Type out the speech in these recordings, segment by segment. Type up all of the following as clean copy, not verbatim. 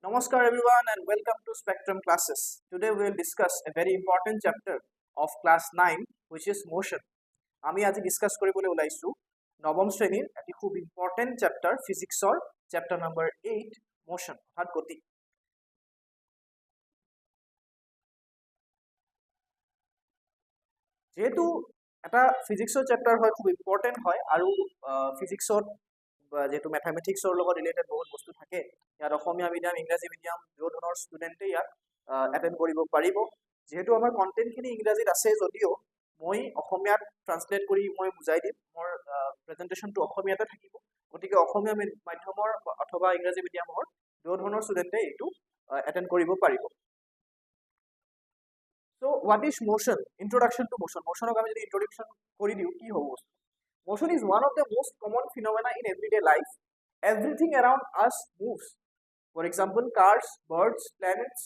Namaskar everyone and welcome to Spectrum Classes. Today we will discuss a very important chapter of class 9 which is motion. আমি আজি discuss কৰিবলৈ ওলাইছো নৱম শ্ৰেণীৰ এটি খুব ইম্পৰ্টেন্ট চেপ্টাৰ ফিজিক্সৰ চেপ্টাৰ নম্বৰ 8 মোশন অৰ্থাৎ গতি। যেহেতু এটা ফিজিক্সৰ চেপ্টাৰ হয় খুব ইম্পৰ্টেন্ট হয় আৰু ফিজিক্সত যেহেতু মেথামেটিক্সৰ লগত ৰিলেটেড বহুত বস্তু থাকে ইয়াত অসমীয়া মিডিয়াম ইংৰাজী মিডিয়াম দুই ধৰণৰ ষ্টুডেণ্টে ইয়াত এটেণ্ড কৰিব পাৰিব। যেহেতু আমাৰ কণ্টেণ্টখিনি ইংৰাজীত আছে যদিও মই অসমীয়াত ট্ৰান্সলেট কৰি মই বুজাই দিম, মোৰ প্ৰেজেণ্টেশ্যনটো অসমীয়াতে থাকিব, গতিকে অসমীয়া মাধ্যমৰ অথবা ইংৰাজী মিডিয়ামৰ দুই ধৰণৰ ষ্টুডেণ্টে এইটো এটেণ্ড কৰিব পাৰিব। So what is motion? Introduction to motion. Motion of আমি introduction কৰি দিও কি হ'ব? Motion is one of the most common phenomena in everyday life. Everything around us moves. For example, cars, birds, planets,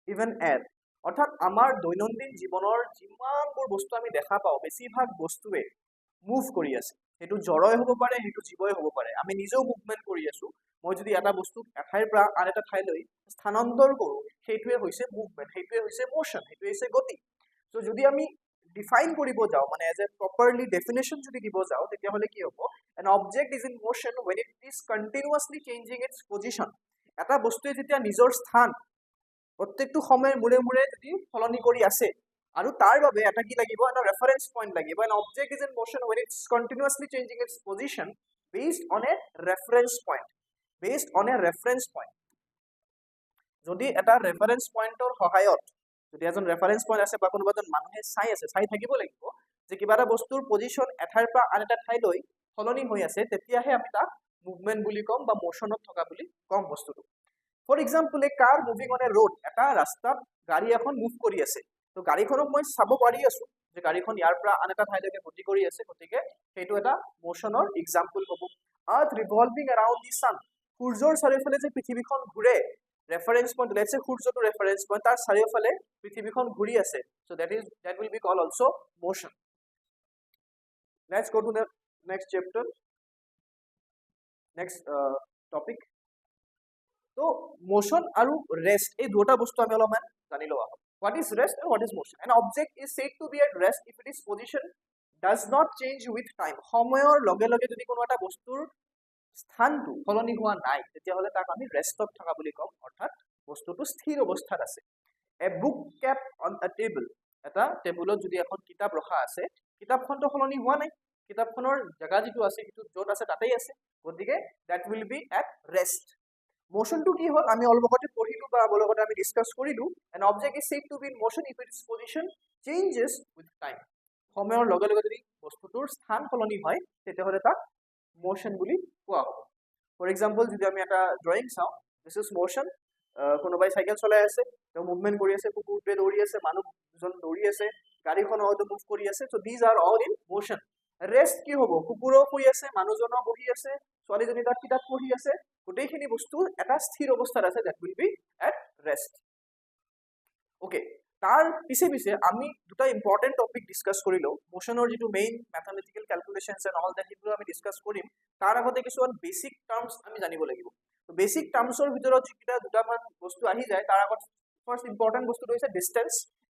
even air. অৰ্থাৎ আমাৰ দৈনন্দিন জীৱনৰ যিমানবোৰ বস্তু আমি দেখা পাওঁ বেছিভাগ বস্তুৱে মুভ কৰি আছে। সেইটো জড়ই হ'ব পাৰে, সেইটো জীৱই হ'ব পাৰে। আমি নিজেও মুভমেণ্ট কৰি আছো। মই যদি এটা বস্তু এঠাইৰ পৰা আন এটা ঠাইলৈ স্থানান্তৰ কৰোঁ সেইটোৱে হৈছে মুভমেণ্ট, সেইটোৱে হৈছে মোশন, সেইটোৱে হৈছে গতি। সো যদি আমি ডিফাইন কৰিব যাওঁ মানে এজ এ প্ৰপাৰলি ডেফিনেশ্যন যদি দিব যাওঁ তেতিয়াহ'লে কি হ'ব? An object is in motion when it is continuously changing its position. এটা বস্তুৱে যেতিয়া নিজৰ স্থান প্ৰত্যেকটো সময়ৰ মূৰে মূৰে যদি সলনি কৰি আছে আৰু তাৰ বাবে এটা কি লাগিব? এটা ৰেফাৰেন্স পইণ্ট লাগিব। An object is in motion when it is continuously changing its position based on a reference point. Based on a reference point. যদি এটা ৰেফাৰেন্স পইণ্টৰ সহায়ত যদি এজন ৰেফাৰেন্স পইণ্ট আছে বা কোনোবা এজন মানুহে চাই থাকিব লাগিব যে কিবা এটা বস্তুৰ পজিশ্যন এঠাইৰ পৰা আন এটা ঠাইলৈ সলনি হৈ আছে তেতিয়াহে আমি তাক মুভমেণ্ট বুলি ক'ম বা মোশনত থকা বুলি ক'ম বস্তুটো। For example a car moving on a road, এটা ৰাস্তাত গাড়ী এখন মুভ কৰি আছে, তো গাড়ীখনক মই চাব পাৰি আছো যে গাড়ীখন ইয়াৰ পৰা আন এটা ঠাইলৈকে গতি কৰি আছে, গতিকে সেইটো এটা মোশনৰ এক্সাম্পল হ'ব। আৰ্থ ৰিভলভিং এৰাউণ্ড দি ছান, সূৰ্যৰ চাৰিওফালে যে পৃথিৱীখন ঘূৰে, ৰেফাৰেন্স পইণ্ট লেটছ সে সূৰ্যটো ৰেফাৰেন্স পইণ্ট, তাৰ চাৰিওফালে পৃথিৱীখন ঘূৰি আছে, so that will be called also motion. Let's go to the next chapter, next topic. তো মোশন আৰু ৰেষ্ট এই দুটা বস্তু আমি অলপমান জানি লওঁ। What is rest and what is motion? An object is said to be at rest if its position does not change with time. সময়ৰ লগে লগে যদি কোনো এটা বস্তুৰ স্থানটো সলনি হোৱা নাই তেতিয়াহ'লে তাক আমি ৰেষ্টত থকা বুলি ক'ম, অৰ্থাৎ বস্তুটো স্থিৰ অৱস্থাত আছে। A book kept on a table, এটা টেবুলত যদি এখন কিতাপ ৰখা আছে, কিতাপখনটো সলনি হোৱা নাই, কিতাপখনৰ জেগা যিটো আছে সেইটো য'ত আছে তাতেই আছে, গতিকে that will be at rest. মোশনটো কি হ'ল আমি অলপতে পঢ়িলো বা অলপতে আমি ডিসকাস কৰিলো। An object is said to be in motion if it's position changes with time. সময়ৰ লগে লগে যদি বস্তুটোৰ স্থান সলনি হয় তেতিয়াহ'লে তাক মোশন বুলি কোৱা হ'ব। ফৰ এক্সাম্পল যদি আমি এটা ড্ৰয়িং চাওঁ, দিছ ইজ মোশন। কোনোবাই চাইকেল চলাই আছে, তেওঁ মুভমেণ্ট কৰি আছে, কুকুৰটোৱে দৌৰি আছে, মানুহ দুজন দৌৰি আছে, গাড়ীখন হয়তো মুভ কৰি আছে, so' these are all in motion. Rest কি হ'ব? কুকুৰো শুই আছে, মানুহজনো বহি আছে, ছোৱালীজনী তাত কিতাপ পঢ়ি আছে, গোটেইখিনি বস্তু এটা স্থিৰ অৱস্থাত আছে, that will be at rest. Okay, তাৰ পিছে আমি দুটা ইম্পৰ্টেণ্ট টপিক ডিছকাছ কৰিলো। মোশনৰ যিটো মেইন মেথামেটিকেল কেলকুলেশ্যনছ এণ্ড অল দ্যাট সেইবোৰ আমি ডিছকাছ কৰিম। তাৰ আগতে কিছুমান বেচিক টাৰ্মছ আমি জানিব লাগিব। বেচিক টাৰ্মছৰ ভিতৰত যিকেইটা দুটামান বস্তু আহি যায় তাৰ আগত ফাৰ্ষ্ট ইম্পৰ্টেণ্ট বস্তুটো হৈছে ডিষ্টেঞ্চ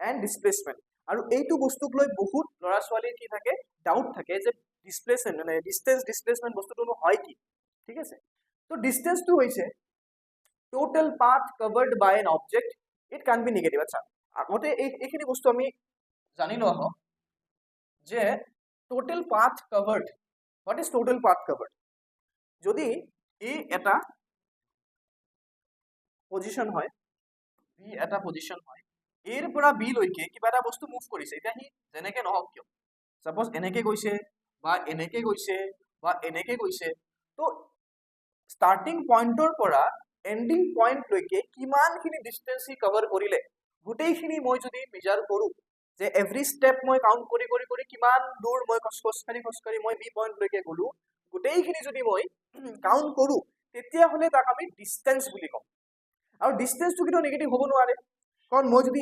এণ্ড ডিছপ্লেচমেণ্ট। আৰু এইটো বস্তুক লৈ বহুত ল'ৰা ছোৱালীৰ কি থাকে, ডাউট থাকে যে ডিছপ্লেচমেণ্ট মানে ডিছপ্লেচমেণ্ট বস্তুটো হয় কি, ঠিক আছে। তো ডিষ্টেন্সটো হৈছে total path covered by an object, it can be negative. আচ্ছা, আগতে এইখিনি বস্তু আমি জানি লোৱা হওক যে total path covered, what is total path covered? যদি এ এটা পজিশ্যন হয়, বি এটা পজিশ্যন হয়, এৰ পৰা বি লৈকে কিবা এটা বস্তু মুভ কৰিছে, এতিয়া সি যেনেকে নহওক কিয়, সাপোজ এনেকে গৈছে বা এনেকে গৈছে বা এনেকে গৈছে, তো ষ্টাৰ্টিং পইণ্টৰ পৰা এণ্ডিং পইণ্টলৈকে কিমানখিনি ডিষ্টেঞ্চ সি কভাৰ কৰিলে গোটেইখিনি মই যদি মেজাৰ কৰোঁ যে এভৰি ষ্টেপ মই কাউণ্ট কৰি কৰি কৰি কিমান দূৰ মই খোজকাঢ়ি মই বি পইণ্টলৈকে গ'লো, গোটেইখিনি যদি মই কাউণ্ট কৰোঁ তেতিয়াহ'লে তাক আমি ডিষ্টেঞ্চ বুলি ক'ম। আৰু ডিষ্টেঞ্চটো কিন্তু নেগেটিভ হ'ব নোৱাৰে, কাৰণ মই যদি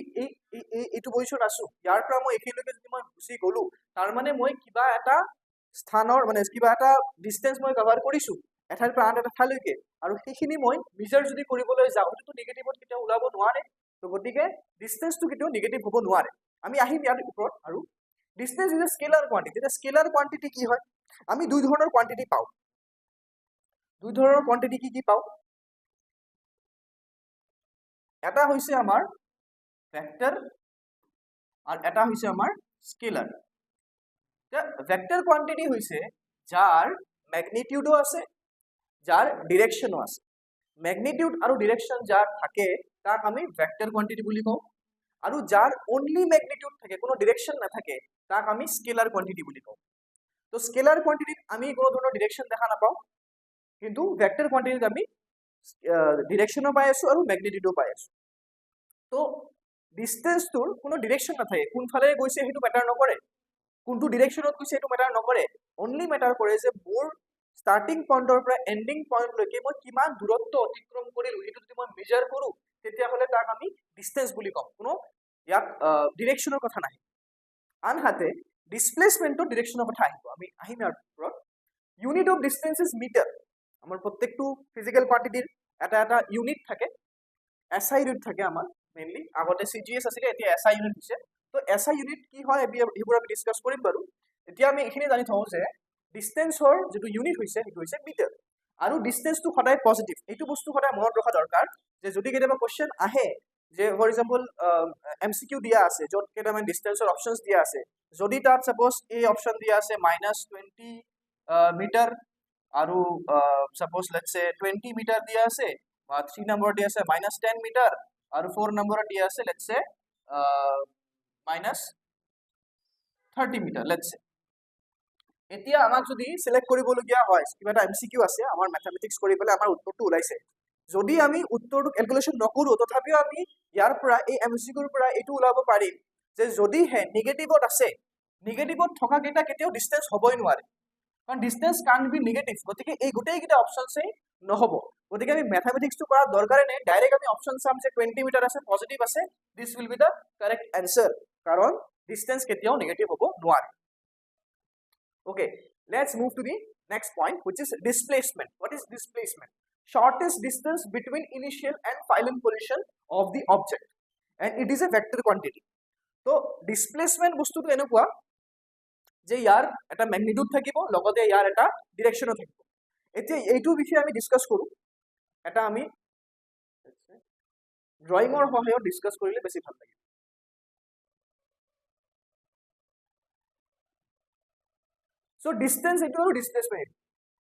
এইটো পজিশ্যন আছো, ইয়াৰ পৰা মই এইখিনিলৈকে যদি মই গুচি গ'লো, তাৰ মানে মই কিবা এটা স্থানৰ মানে কিবা এটা ডিষ্টেঞ্চ মই কভাৰ কৰিছো, এঠাইৰ পৰা আন এটা ঠাইলৈকে আৰু সেইখিনি মই মেজাৰ যদি কৰিবলৈ যাওঁ সেইটো নিগেটিভত কেতিয়াও ওলাব নোৱাৰে তো গতিকে ডিষ্টেন্সটো কেতিয়াও নিগেটিভ হ'ব নোৱাৰে আমি আহিম ইয়াৰ ওপৰত আৰু distance is a scalar quantity এতিয়া স্কেলাৰ কোৱান্টিটি কি হয় আমি দুই ধৰণৰ কোৱান্টিটি পাওঁ দুই ধৰণৰ কোৱান্টিটি কি পাওঁ এটা হৈছে আমাৰ ভেক্টৰ আৰু এটা হৈছে আমাৰ স্কেলাৰ ভেক্টৰ কোৱান্টিটি হৈছে যাৰ ম্যাগনিটিউডো আছে যাৰ ডিৰেকশনো আছে ম্যাগনিটিউড আৰু ডিৰেকশন যাৰ থাকে তাক আমি ভেক্টৰ কোৱান্টিটি বুলি কওঁ আৰু যাৰ অনলি ম্যাগনিটিউড থাকে কোনো ডিৰেকশন নাথাকে তাক আমি স্কেলাৰ কোৱান্টিটি বুলি কওঁ তো স্কেলাৰ কোৱান্টিটিত আমি কোনো ধৰণৰ ডিৰেকশন দেখা নাপাওঁ কিন্তু ভেক্টৰ কোৱান্টিটিত আমি ডিৰেকশনো পাই আছো আৰু ম্যাগনিটিউডো পাই আছো তো ডিস্টেন্সটোৰ কোনো ডিৰেকশন নাথাকে কোনফালে গৈছে সেইটো মেটাৰ নকৰে কোনটো ডিৰেকশনত গৈছে সেইটো মেটাৰ নকৰে অনলি মেটাৰ কৰে যে মোৰ স্টাৰ্টিং পইণ্টৰ পৰা এন্ডিং পইণ্টলৈকে মই কিমান দূৰত্ব অতিক্ৰম কৰিলো সেইটো যদি মই মেজাৰ কৰো তেতিয়াহ'লে তাক আমি ডিস্টেন্স বুলি কম কোনো ইয়াত ডিৰেকশনৰ কথা নাহে আনহাতে ডিসপ্লেসমেন্টৰ ডিৰেকশনৰ কথা আহিব আমি আহিম ইয়াৰ ওপৰত unit of distance is meter আমাৰ প্ৰত্যেকটো ফিজিক্যাল কোৱান্টিটিৰ এটা এটা ইউনিট থাকে এসআই ইউনিট থাকে আমাৰ মেইনলি আগতে সিজিএস আছিলে এতিয়া এসআই ইউনিট হৈছে তো এসআই ইউনিট কি হয় এইবোৰ আমি ডিসকাস কৰিম বাৰু এতিয়া আমি এইখিনি জানি থওঁ যে ডিস্টেন্সৰ যেটো ইউনিট হৈছে সেইটো হৈছে মিটাৰ আৰু ডিস্টেন্সটো সদায় পজিটিভ এইটো বস্তু সদায় মনত ৰখা দৰকাৰ যে যদি কেতিয়াবা কোৱেশ্চন আহে যে ফৰ এক্সাম্পল এমসিকিউ দিয়া আছে য'ত কেইটামান ডিস্টেন্সৰ অপচনছ দিয়া আছে যদি তাত সাপোজ এই অপচন দিয়া আছে -20 মিটাৰ আৰু সাপোজ লেটস সে 20 মিটাৰ দিয়া আছে বা 3 নম্বৰ দিয়া আছে -10 মিটাৰ আৰু 4 নম্বৰ দিয়া আছে let's say -30 metre let's say এতিয়া আমাক যদি সিলেক্ট কৰিবলগীয়া হয় কিবা এটা এমসিকিউ আছে আমাৰ ম্যাথমেটিক্স কৰি পেলাই আমাৰ উত্তৰটো ওলাইছে যদি আমি উত্তৰটো ক্যালকুলেশন নকৰো তথাপিও আমি ইয়াৰ পৰা এই এমসিকিউৰ পৰা এটো ওলাব পাৰিম যে যদি হে নেগেটিভত আছে নেগেটিভত থকা কেইটা কেতিয়াও ডিসটেন্স হ'বই নোৱাৰে কাৰণ ডিসটেন্স কান বি নেগেটিভ গতিকে এই গোটেই কেইটা অপচনছে নহব গতিকে আমি ম্যাথমেটিক্সটো কৰা দৰকাৰে নাই ডাইৰেক্ট আমি অপচন চাম যে 20 মিটাৰ আছে পজিটিভ আছে this will be the correct answer কাৰণ ডিসটেন্স কেতিয়াও নেগেটিভ হ'ব নোৱাৰে Okay, let's move to the next point, which is displacement. What is displacement? Shortest distance between initial and final position of the object, and it is a vector quantity. So, displacement বস্তুটো এনেকুৱা যে ইয়াৰ এটা magnitude থাকিব লগতে ইয়াৰ এটা ডিৰেকশনো থাকিব এতিয়া এইটো বিষয়ে আমি ডিসকাস কৰো এটা আমি ড্ৰয়িঙৰ সহায়ত ডিসকাস কৰিলে বেছি ভাল লাগিব So distance into আৰু displacement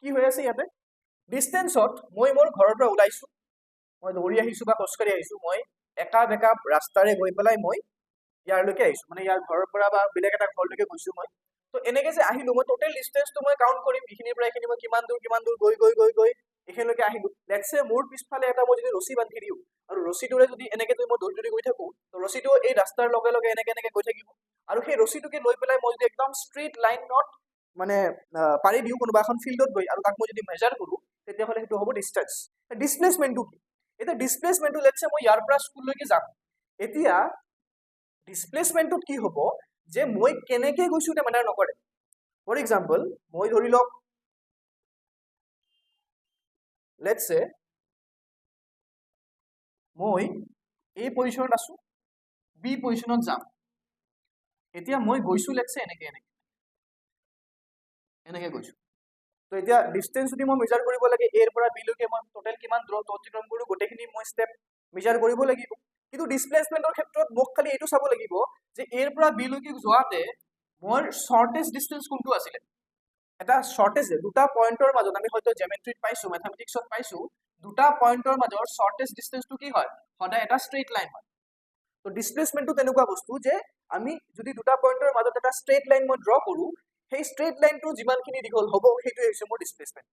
কি হৈ আছে ইয়াতে ডিসটেন্সত মই মোৰ ঘৰৰ পৰা ওলাইছো মই দৌৰি আহিছো বা খোজকাঢ়ি আহিছো মই একা বেকা ৰাস্তাৰে গৈ পেলাই মই ইয়াৰলৈকে আহিছো মানে ইয়াৰ ঘৰৰ পৰা বা বেলেগ এটা ঘৰলৈকে গৈছো মই তো এনেকে যে আহিলো মই টোটাল ডিসটেন্সটো মই কাউন্ট কৰিম ইখিনিৰ পৰা ইখিনি মই কিমান দূৰ গৈ এখিলৈকে আহিলো লেটস সে মোৰ পিছফালে এটা মই যদি ৰছী বান্ধি দিও আৰু ৰছীটোৰে যদি এনেকে যদি মই দৌৰি গৈ থাকো তো ৰছীটো এই ৰাস্তাৰ লগে লগে এনেকে গৈ থাকিব আৰু সেই ৰছীটোকে লৈ পেলাই মই যদি একদম ষ্ট্ৰেইট লাইনত মানে পাৰি দিও কোনোবা এখন ফিল্ডত গৈ আৰু তাক মই যদি মেজাৰ কৰো তেতিয়া হলে হেতু হ'ব ডিসটেন্স ডিসপ্লেসমেন্টটো কি এটা ডিসপ্লেসমেন্টটো লেটস সে মই ইয়াৰ পৰা স্কুললৈকে যাম এতিয়া ডিসপ্লেসমেন্টটো কি হ'ব যে মই কেনেকে গৈছো এটা মেটাৰ নকৰে ফৰ এক্সাম্পল মই ধৰি লওক লেটস সে মই এই পজিশনত আছো বি পজিশনত যাম এতিয়া মই গৈছো লেটস সে এনেকে গৈছো তো এতিয়া ডিসটেন্স যদি মই মেজাৰ কৰিব লাগে এৰ পৰা বি লৈকে মই টোটাল কিমান দূৰত্ব অতিক্ৰম কৰো গোটেইখিনি মই স্টেপ মেজাৰ কৰিব লাগিব কিন্তু ডিসপ্লেসমেন্টৰ ক্ষেত্ৰত মোক খালি এইটো চাব লাগিব যে এৰ পৰা বি লৈকে যোৱাতে মোৰ শৰ্টেষ্ট ডিসটেন্স কোনটো আছিল এটা শৰ্টেজ দুটা পইণ্টৰ মাজত আমি হয়তো জিওমেট্ৰিত পাইছো ম্যাথমেটিক্সত পাইছো দুটা পইণ্টৰ মাজৰ শৰ্টেষ্ট ডিসটেন্সটো কি হয় সদায় এটা ষ্ট্ৰেইট লাইন হয় তো ডিসপ্লেসমেন্টটো তেনেকুৱা বস্তু যে আমি যদি দুটা পইণ্টৰ মাজত এটা ষ্ট্ৰেইট লাইন মই ড্ৰ কৰো সেই ষ্ট্ৰেইট লাইনটো যিমানখিনি দীঘল হ'ব সেইটোৱে হৈছে মোৰ ডিসপ্লেসমেন্ট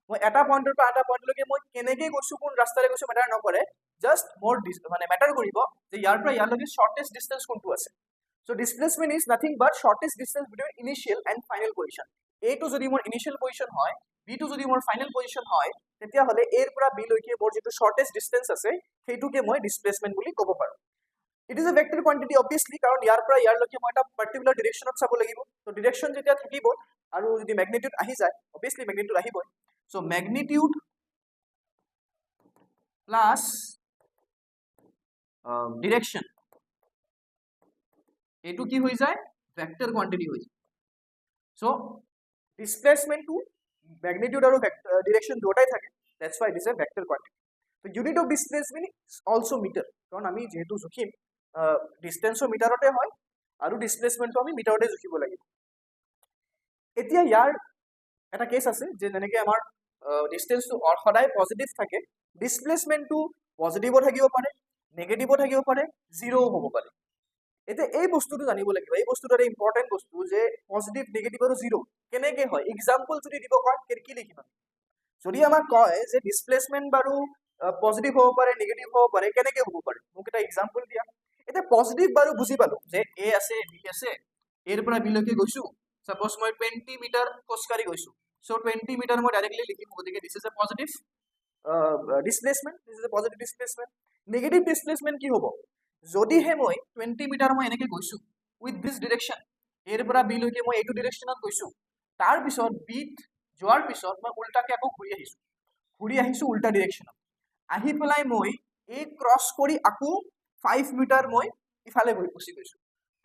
মই এটা পইণ্টৰ পৰা এটা পইণ্টলৈকে মই কেনেকৈ গৈছো কোন ৰাস্তাৰে গৈছো মেটাৰ নকৰে জাস্ট মোৰ মানে মেটাৰ কৰিব যে ইয়াৰ পৰা ইয়ালৈকে শৰ্টেষ্ট ডিসটেন্স কোনটো আছে so displacement is nothing but shortest distance between initial and final position এটো যদি মোৰ ইনিশিয়াল পজিশন হয় বি টো যদি মোৰ ফাইনেল পজিশন হয় তেতিয়া হলে এৰ পৰা বি লৈকে মোৰ যেটো শৰ্টেষ্ট ডিসটেন্স আছে সেইটোকে মই ডিসপ্লেসমেন্ট বুলি ক'ব পাৰো It is a vector quantity obviously কাৰণ ইয়াৰ পৰা ইয়াৰলৈকে মই এটা পাৰ্টিকুলাৰ ডিৰেকশনত চাব লাগিব তো ডিৰেকশন যেতিয়া থাকিব আৰু যদি ম্যাগনিটিউড আহি যায় obviously ম্যাগনিটিউড আহিবই So magnitude plus direction এটু কি হয়ে যায় ভেক্টর কোয়ান্টিটি হয়ে যায় সো ডিসপ্লেসমেন্ট টু ম্যাগনিটিউড আর ডিরেকশন দুটাই থাকে that's why it is a vector quantity তো unit of displacement also metre কারণ আমি যেহেতু জুখিম ডিস্টেন্সও মিটাৰতে হয় আৰু ডিসপ্লেসমেন্টটো আমি মিটাৰতে জুখিব লাগিব এতিয়া ইয়াৰ এটা কেস আছে যে যেনেকৈ আমাৰ ডিস্টেন্সটো সদায় পজিটিভ থাকে ডিসপ্লেসমেন্টটো পজিটিভও থাকিব পাৰে নেগেটিভও থাকিব পাৰে জিৰ'ও হ'ব পাৰে এতিয়া এই বস্তুটো জানিব লাগিব এই বস্তুটো এটা ইম্পৰ্টেণ্ট বস্তু যে পজিটিভ নেগেটিভ আৰু জিৰ' কেনেকৈ হয় এক্সাম্পল যদি দিব কয় কি লিখিম আমি যদি আমাক কয় যে ডিসপ্লেসমেন্ট বাৰু পজিটিভ হ'ব পাৰে নেগেটিভ হ'ব পাৰে কেনেকৈ হ'ব পাৰে মোক এটা এক্সাম্পল দিয়া এতিয়া পজিটিভ বাৰু বুজি পালো যে এ আছে বি আছে এৰ পৰা বিলৈকে গৈছো সাপোজ মই 20 মিটাৰ খোজকাঢ়ি গৈছো সো 20 মিটাৰ মই ডাইৰেক্টলি লিখিম গতিকে this is A positive displacement this is A positive displacement negative displacement কি হ'ব যদিহে মই 20 মিটাৰ মই এনেকৈ গৈছো উইথ দিস ডিৰেকশ্যন এৰ পৰা বি লৈকে মই এইটো ডিৰেকশ্যনত গৈছো তাৰ পিছত বিত যোৱাৰ পিছত মই উল্টাকে আকৌ ঘূৰি আহিছো উল্টা ডিৰেকশ্যনত আহি পেলাই মই এই ক্ৰছ কৰি আকৌ 5 মিটাৰ মই ইফালে গুচি গৈছো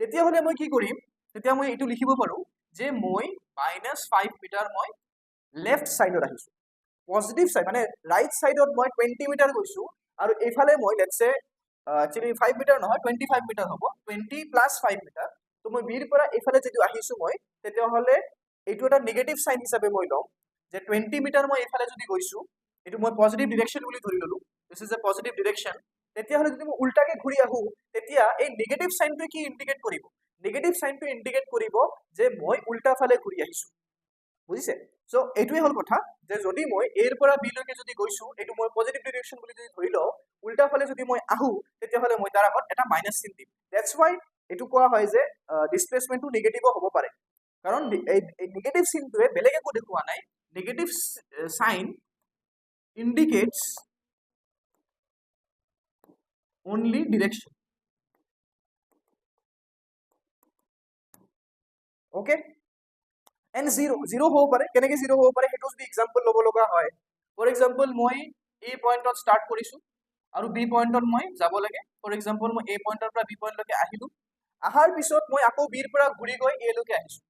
তেতিয়াহ'লে মই কি কৰিম তেতিয়া মই এইটো লিখিব পাৰো যে মই -5 মিটাৰ মই লেফট সাইডত আহিছো পজিটিভ সাইড মানে ৰাইট সাইডত মই 20 মিটাৰ গৈছো আৰু এইফালে মই লেটস সে একচুয়ালি 5 মিটাৰ নহয় 25 মিটাৰ হ'ব 20 প্লাস 5 মিটাৰ তো মই বিৰ পৰা এইফালে যদি আহিছো মই তেতিয়াহ'লে এইটো এটা নেগেটিভ সাইন হিচাপে মই লম যে 20 মিটাৰ মই এইফালে যদি গৈছো এইটো মই পজিটিভ ডিৰেকশ্যন বুলি ধৰি ললো this is A positive direction তেতিয়াহ'লে যদি মই উল্টাকে ঘূৰি আহো তেতিয়া এই নেগেটিভ সাইনটোৱে কি ইন্ডিকেট কৰিব নেগেটিভ সাইনটো ইন্ডিকেট কৰিব যে মই উল্টা ফালে ঘূৰি আহিছো বুজিছে সো এইটোৱে হল কথা যে যদি মই এৰ পৰা বি লৈকে যদি গৈছো এইটো মই পজিটিভ ডিৰেকশ্যন বুলি যদি ধৰি লওঁ উল্টা ফালে যদি মই আহো তেতিয়াহ'লে মই তাৰ আগত এটা মাইনাস চিন দিম দ্যাটস ওয়াই এইটো কোৱা হয় যে ডিসপ্লেসমেন্টটো নেগেটিভও হ'ব পাৰে কাৰণ এই নেগেটিভ চিনটোৱে বেলেগ একো দেখুৱা নাই negative sign indicates only direction okay and zero হ'ব পাৰে কেনেকৈ জিৰ' হ'ব পাৰে সেইটো যদি এক্সাম্পল ল'ব লগা হয় ফৰ এক্সাম্পল মই এ পইণ্টত ষ্টাৰ্ট কৰিছো আৰু বি পইণ্টত মই যাব লাগে ফৰ এক্সাম্পল মই এ পইণ্টৰ পৰা বি পইণ্টলৈকে আহিলো আহাৰ পিছত মই আকৌ বিৰ পৰা ঘূৰি গৈ এ লৈকে আহিছো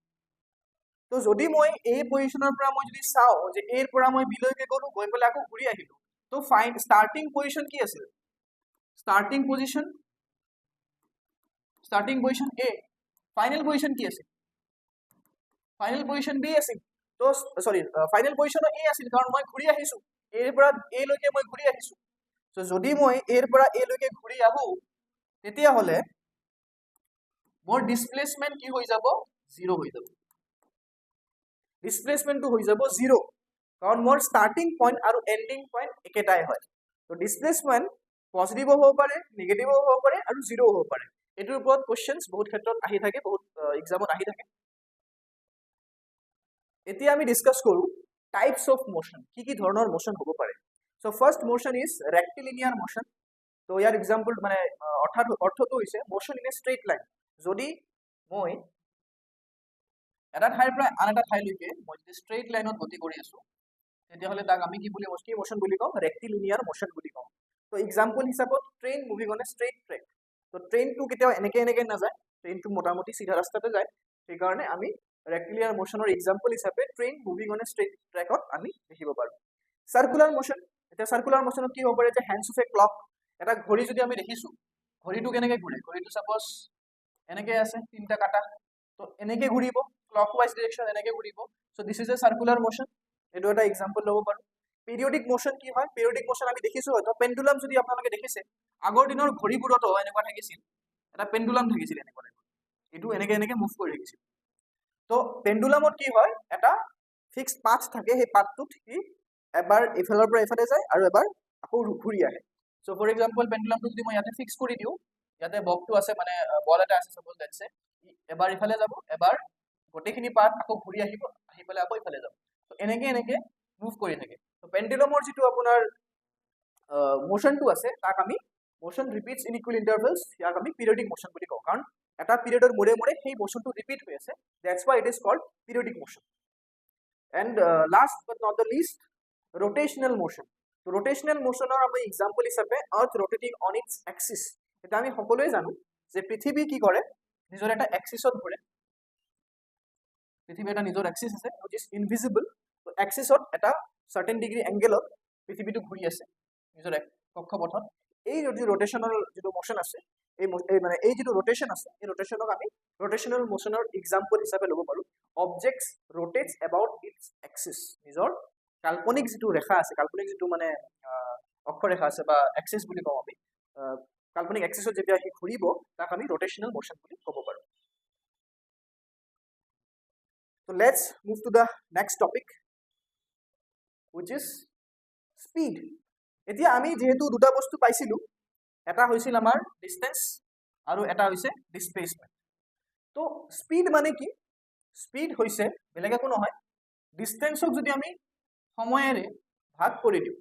তো যদি মই এই পজিশনৰ পৰা মই যদি চাওঁ যে এৰ পৰা মই বি লৈকে গ'লো গৈ পেলাই আকৌ ঘূৰি আহিলো তো ফাইন স্টাৰ্টিং পজিশন কি আছিল স্টার্টিং পজিশন এ ফাইনাল পজিশন কি আছে ফাইনাল পজিশন বি আছিল তো সরি ফাইনাল পজিশন এ আছিল কাৰণ মই ঘূৰি আহিছো এৰ পৰা এ লৈকে মই ঘূৰি আহিছো তো যদি মই এৰ পৰা এ লৈকে ঘূৰি আহো তেতিয়াহ'লে মোৰ ডিসপ্লেসমেন্ট কি হৈ যাব জিৰ' হৈ যাব ডিসপ্লেসমেন্টটো হৈ যাব জিৰ' কাৰণ মোৰ স্টাৰ্টিং পইণ্ট আৰু এন্ডিং পইণ্ট একেটাই হয় তো ডিসপ্লেসমেন্ট পজিটিভ হ'ব পাৰে নেগেটিভ হ'ব পাৰে আৰু জিৰ' হ'ব পাৰে এটোৰ ওপৰত কোৱেশ্চনছ বহুত ক্ষেত্ৰত আহি থাকে বহুত এক্সামত আহি থাকে এতিয়া আমি ডিসকাস কৰো টাইপস অফ মোশন কি ধৰণৰ মোশন হ'ব পাৰে so first motion is rectilinear motion তো ইয়াৰ এক্সাম্পল মানে অৰ্থটো হৈছে motion in a straight line যদি মই এটা ঠাইৰ পৰা আন এটা ঠাইলৈকে মই যদি স্ট্ৰেইট লাইনত গতি কৰি আছো তেতিয়াহ'লে তাক আমি কি মোশন বুলি কম ৰেক্টিলিনিয়াৰ মোশন বুলি কম তো এক্সাম্পল হিচাপত train moving on a straight track তো ট্ৰেইনটো কেতিয়াও এনেকে নাযায় ট্ৰেইনটো মোটামুটি সিধা ৰাস্তাতে যায় সেইকাৰণে আমি ৰেক্টিলিনিয়াৰ মোশনৰ এক্সাম্পল হিচাপে train moving on a straight ট্ৰেকত আমি দেখিব পাৰো সাৰ্কুলাৰ মোশন এটা সাৰ্কুলাৰ মোশনত কি হ'ব পাৰে যে হ্যান্ডস অফ এ ক্লক এটা ঘড়ী যদি আমি দেখিছো ঘড়ীটো কেনেকৈ ঘূৰে ঘড়ীটো সাপোজ এনেকৈ আছে তিনটা কাটা তো এনেকৈ ঘূৰিব ক্লকৱাইজ ডিৰেকশ্যন এনেকৈ ঘূৰিব so this is a circular motion এইটো এটা এক্সাম্পল ল'ব পাৰো পিৰিয়ডিক মোশন কি হয় পিৰিয়ডিক মোশন আমি দেখিছো হয়তো পেন্ডুলাম যদি আপোনালোকে দেখিছে আগৰ দিনৰ ঘড়ীবোৰতো এনেকুৱা থাকিছিল এটা পেন্ডুলাম থাকিছিল এনেকুৱা এইটো এনেকৈ মুভ কৰি থাকিছিল তো পেন্ডুলামত কি হয় এটা ফিক্সড পাথ থাকে সেই পাথটোত কি এবাৰ ইফালৰ পৰা ইফালে যায় আৰু এবাৰ আকৌ ঘূৰি আহে সো ফৰ এক্সাম্পল পেন্ডুলামটো যদি মই ইয়াতে ফিক্স কৰি দিওঁ ইয়াতে বকটো আছে মানে বল এটা আছে সাপোজ লেটস সে এবাৰ ইফালে যাব এবাৰ গোটেইখিনি পাথ আকৌ ঘূৰি আহিব আহি পেলাই আকৌ ইফালে যাব তো এনেকৈ মুভ কৰি থাকে তো পেন্ডুলামৰ যিটো আপোনাৰ মোশনটো আছে তাক আমি মোশন ৰিপিটস ইন ইকুৱেল ইন্টাৰভেলস ইয়াক আমি পিৰিয়ডিক মোশন বুলি কওঁ কাৰণ এটা পিৰিয়ডৰ মূৰে মূৰে সেই মোশনটো ৰিপিট হৈ আছে that's why it is called periodic motion and last but not the least rotational motion. তো rotational motion আমি example হিচাপে earth rotating on its axis, এটা আমি সকলোৱে জানো যে পৃথিৱী কি কৰে নিজৰ এটা এক্সিছত ঘূৰে, পৃথিৱীৰ এটা নিজৰ এক্সিছ আছে which is invisible. তো এক্সিছত এটা certain degree angle পৃথিৱীটো ঘূৰি আছে নিজৰ কক্ষপথত। এই যদি rotational যিটো motion আছে এই যিটো rotation আছে এই rotationক আমি rotational motionৰ example হিচাপে ল'ব পাৰো। objects rotates about its axis, নিজৰ কাল্পনিক যিটো ৰেখা আছে, কাল্পনিক যিটো মানে অক্ষৰেখা আছে বা এক্সিছ বুলি কওঁ আমি, কাল্পনিক এক্সিছত যেতিয়া সি ঘূৰিব তাক আমি rotational motion বুলি ক'ব পাৰো। So let's move to the next topic, which is speed. এতিয়া আমি যেহেতু দুটা বস্তু পাইছিলো, এটা হৈছিল আমাৰ ডিস্টেন্স আৰু এটা হৈছে ডিসপ্লেসমেন্ট। তো স্পিড মানে কি? স্পিড হৈছে বেলেগ একো নহয়, ডিস্টেন্সক যদি আমি সময়েৰে ভাগ কৰি দিওঁ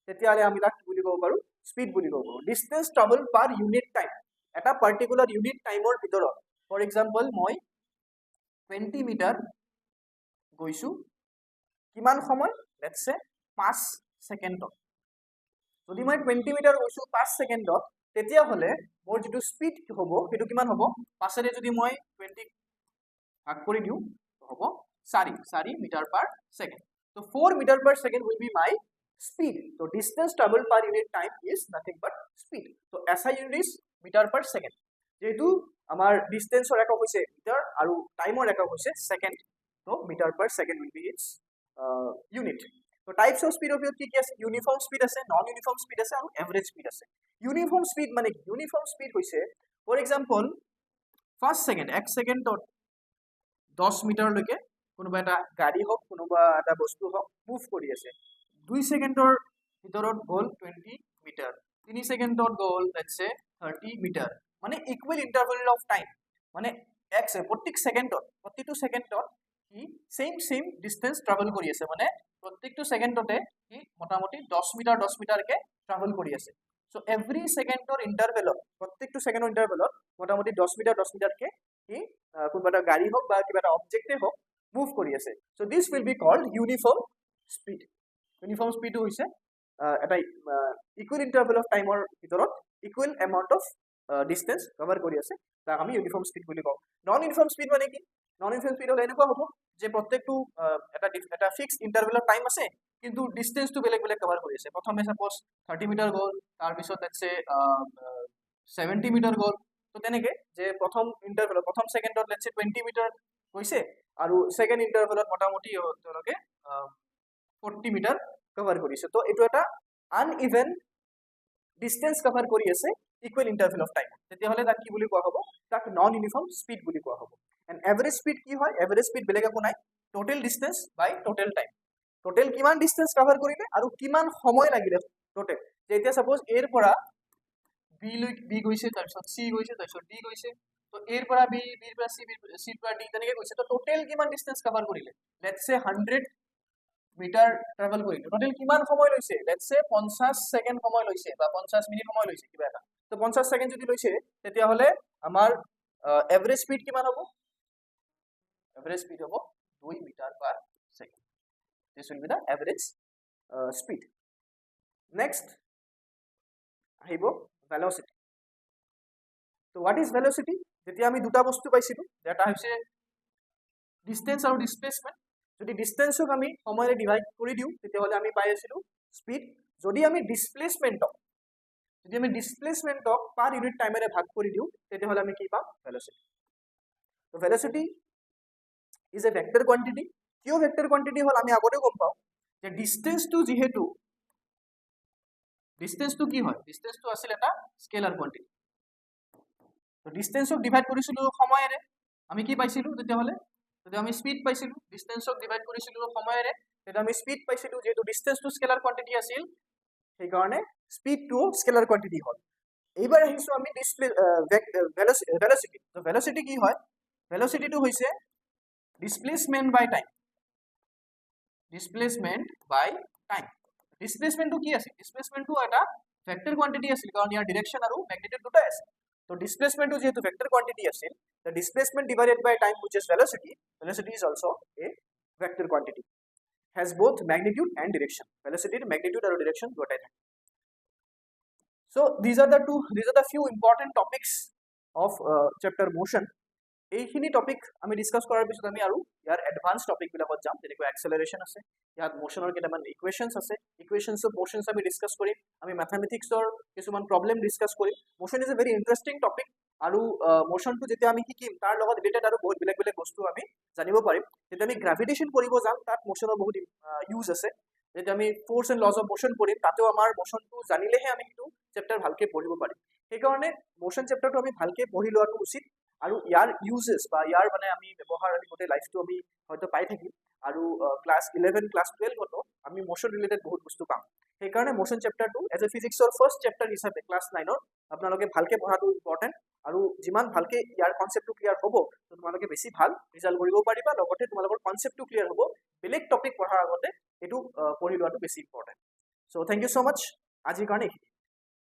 তেতিয়াহ'লে আমি তাক কি বুলি ক'ব পাৰো? স্পিড বুলি ক'ব পাৰো। ডিস্টেন্স ট্ৰাভেল পাৰ ইউনিট টাইম, এটা পাৰ্টিকুলাৰ ইউনিট টাইমৰ ভিতৰত, ফৰ এক্সাম্পল মই 20 মিটাৰ গৈছো কিমান সময়? Let's say 5 সেকেন্ডত। যদি মই 20 মিটাৰ গৈছো 5 সেকেন্ডত তেতিয়াহ'লে মোৰ যিটো স্পিড হ'ব সেইটো কিমান হ'ব? 5 ৰে যদি মই 20 ভাগ কৰি দিওঁ হ'ব 4 meter per second. So 4 meter per second will be my speed. So distance traveled per unit time is nothing but speed. So SI unit is meter per second. যেহেতু আমাৰ ডিস্টেন্সৰ একক হৈছে মিটাৰ আৰু টাইমৰ একক হৈছে second, so meter per second will be its unit. So types of speed of কি কি আছে? ইউনিফৰ্ম স্পীড আছে, নন ইউনিফৰ্ম স্পীড আছে আৰু এভাৰেজ স্পীড আছে। ইউনিফৰ্ম স্পীড মানে কি? ইউনিফৰ্ম স্পীড হৈছে ফৰ এক্সাম্পল ফাৰ্ষ্ট সেকেন্ড, 1 সেকেন্ডত 10 মিটাৰলৈকে কোনোবা এটা গাড়ী হওক কোনোবা এটা বস্তু হওক মুভ কৰি আছে। 2 সেকেন্ডৰ ভিতৰত গ'ল 20 মিটাৰ, 3 সেকেন্ডত গ'ল লেটস সে 30 মিটাৰ, মানে ইকুৱেল ইন্টাৰভেল অফ টাইম, মানে প্ৰতিটো সেকেন্ডত কি সেম ডিস্টেন্স ট্ৰাভেল কৰি আছে, মানে প্ৰত্যেকটো সেকেন্ডতে কি মোটামুটি 10 মিটাৰকে ট্ৰাভেল কৰি আছে। সো এভৰি সেকেন্ডৰ ইন্টাৰভেলত, প্ৰত্যেকটো সেকেন্ডৰ ইন্টাৰভেলত মোটামুটি 10 মিটাৰকে কি কোনোবা এটা গাড়ী হওক বা কিবা এটা অবজেক্টে হওক মুভ কৰি আছে। So this will be called uniform speed. Uniform speed হৈছে এটা ইকুৱেল ইন্টাৰভেল অফ টাইমৰ ভিতৰত equal amount of distance cover কৰি আছে, তাক আমি ইউনিফৰ্ম স্পীড বুলি কওঁ। নন ইউনিফৰ্ম স্পীড মানে কি? নন ইউনিফৰ্ম স্পীড হলে এনেকুৱা হ'ব যে প্ৰত্যেকটো এটা ফিক্সড ইন্টাৰভেল টাইম আছে কিন্তু ডিস্টেন্সটো বেলেগ বেলেগ কভাৰ কৰি আছে। প্ৰথমে সাপোজ 30 মিটাৰ গ'ল, তাৰপিছত লেটস সে 70 মিটাৰ গ'ল। তো তেনেকে যে প্ৰথম ইন্টাৰভেলত প্ৰথম সেকেন্ডত লেটস সে 20 মিটাৰ গৈছে আৰু সেকেন্ড ইন্টাৰভেলত মোটামুটি তেওঁলোকে 40 মিটাৰ কভাৰ কৰিছে। তো এইটো এটা আনইভেন ডিস্টেন্স কভাৰ কৰি আছে ইকুৱেল ইন্টাৰভেল অফ টাইম, তেতিয়াহ'লে তাক কি বুলি কোৱা হ'ব? তাক নন ইউনিফৰ্ম স্পীড বুলি কোৱা হ'ব। এণ্ড এভাৰেজ স্পীড কি হয়? এভাৰেজ স্পীড বেলেগ একো নাই, টোটেল ডিস্টেন্স বাই টোটেল টাইম। টোটেল কিমান ডিস্টেন্স কভাৰ কৰিলে আৰু কিমান সময় লাগিলে টোটেল। যে এতিয়া সাপোজ এৰ পৰা বি গৈছে, তাৰপিছত চি গৈছে, তাৰপিছত ডি গৈছে, তো এৰ পৰা বি, বিৰ পৰা চি, চিৰ পৰা ডি তেনেকে গৈছে। তো টোটেল কিমান ডিস্টেন্স কভাৰ কৰিলে? লেটস সে 100 মিটাৰ ট্ৰেভেল কৰিলে, টোটেল কিমান সময় লৈছে? লেটস সে 50 সেকেন্ড সময় লৈছে বা 50 মিনিট সময় লৈছে কিবা এটা। তো 50 সেকেন্ড যদি লৈছে তেতিয়াহ'লে আমাৰ এভাৰেজ স্পীড কিমান হ'ব? এভাৰেজ স্পীড হ'ব 2 meter per second. This will be the average speed. Next আহিব ভেলোচিটি। তো হোৱাট ইজ ভেলোচিটি? যেতিয়া আমি দুটা বস্তু পাইছিলো, এটা হৈছে ডিস্টেন্স আৰু ডিসপ্লেসমেন্ট। যদি ডিস্টেন্সক আমি সময়েৰে ডিভাইড কৰি দিওঁ তেতিয়াহ'লে আমি পাই আছিলো স্পীড। যদি আমি ডিসপ্লেসমেন্টক পাৰ ইউনিট টাইমেৰে ভাগ কৰি দিওঁ তেতিয়াহ'লে আমি কি পাম? ভেলোচিটি। তো velocity is a vector quantity. কিয় ভেক্টৰ কোৱান্টিটি হ'ল আমি আগতে গম পাওঁ যে ডিস্টেন্সটো যিহেতু ডিস্টেন্সটো কি হয়? ডিস্টেন্সটো আছিল এটা স্কেলাৰ কোৱান্টিটি। তো ডিস্টেন্সক ডিভাইড কৰিছিলো সময়েৰে, আমি কি পাইছিলো তেতিয়াহ'লে? যদি আমি স্পীড পাইছিলো, ডিস্টেন্সক ডিভাইড কৰিছিলো সময়েৰে, তেতিয়া আমি স্পীড পাইছিলো। যেহেতু ডিস্টেন্সটো স্কেলাৰ কোৱান্টিটি আছিল সেইকাৰণে স্পীডটো স্কেলাৰ কোৱান্টিটি হ'ল। এইবাৰ আহিছো আমি ভেলোচিটি। তো ভেলোচিটি কি হয়? ভেলোচিটিটো হৈছে ডিসপ্লেসমেন্ট বাই টাইম। ডিসপ্লেসমেন্ট বাই টাইম। ডিসপ্লেসমেন্টটো কি আছিল? ডিসপ্লেসমেন্টটো এটা ভেক্টৰ কোৱান্টিটি আছিল কাৰণ ইয়াৰ ডিৰেকশ্যন আৰু মেগনিটিউড দুটাই আছে। তো ডিসপ্লেসমেন্টটো যেহেতু ভেক্টৰ কোৱান্টিটি আছিল, the displacement divided by time which is velocity is also a vector quantity. has both magnitude and direction. Velocity magnitude আৰু direction দুটাই থাকে. So these are the few important topics of chapter motion. এইখিনি topic আমি discuss কৰাৰ পিছত আমি আৰু ইয়াৰ advance topic বিলাকত যাম, যেনেকৈ এক্সেলাৰেশ্যন আছে, ইয়াত মোশনৰ কেইটামান ইকুৱেশ্যনছ আছে, ইকুৱেশ্যনছ অফ মোশনছ আমি ডিসকাস কৰিম, আমি মেথমেটিক্সৰ কিছুমান প্ৰবলেম ডিসকাস কৰিম. Motion is a very interesting topic আৰু মোশনটো যেতিয়া আমি শিকিম তাৰ লগত ৰিলেটেড আৰু বহুত বেলেগ বেলেগ বস্তু আমি জানিব পাৰিম. যেতিয়া আমি গ্ৰেভিটেশ্যন কৰিব যাম তাত মোশনৰ বহুত ইউজ আছে. যেতিয়া আমি force and lodge of motion পঢ়িম তাতেও আমাৰ মোশনটো জানিলেহে আমি সেইটো চেপ্টাৰ ভালকে পঢ়িব পাৰিম. সেইকাৰণে মোশন চেপ্টাৰটো আমি ভালকে পঢ়ি লোৱাটো উচিত আৰু ইয়াৰ ইউজেছ বা ইয়াৰ মানে আমি ব্যৱহাৰ আমি গোটেই লাইফটো আমি হয়তো পাই থাকিম আৰু ক্লাছ 11 ক্লাছ 12তো আমি মোশন ৰিলেটেড বহুত বস্তু পাম. সেইকাৰণে মোশন চেপ্টাৰটো এজ এ ফিজিক্সৰ ফাৰ্ষ্ট চেপ্টাৰ হিচাপে ক্লাছ 9ৰ আপোনালোকে ভালকে পঢ়াটো ইম্পৰ্টেণ্ট আৰু যিমান ভালকে ইয়াৰ কনচেপ্টটো ক্লিয়াৰ হ'ব তোমালোকে বেছি ভাল ৰিজাল্ট কৰিব পাৰিবা, লগতে তোমালোকৰ কনচেপ্টটো ক্লিয়াৰ হ'ব. বেলেগ টপিক পঢ়াৰ আগতে এইটো পঢ়ি লোৱাটো বেছি important. So' thank you so' much আজিৰ কাৰণে.